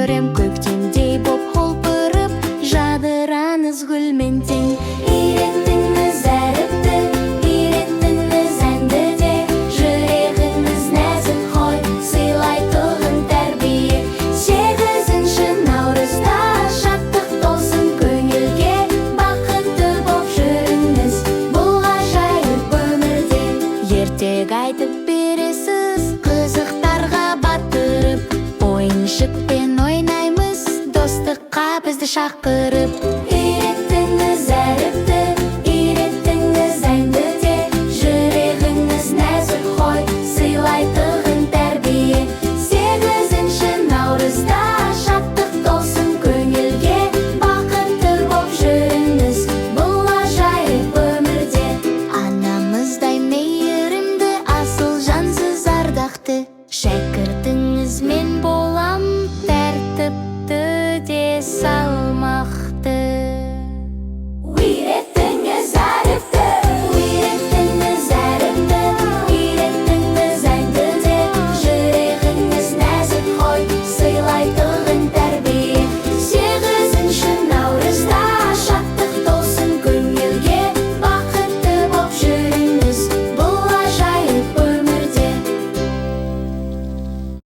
көрем, көктемдей боп холпырып, жадыраныз гүлмен тең. Үйреттіңіз әріпті, үйреттіңіз әнді де, жүрегіңіз нәзік қой, сыйлайтұғын тәрбие. 8-ші наурызда шаттық толсын көңілге, бақытты боп жүріңіз бұл ғажайып өмірде. Ертек айтып бересіз, қызықтарға батырып, ойыншықпен ойнаймыз, достыққа бізді шақырып.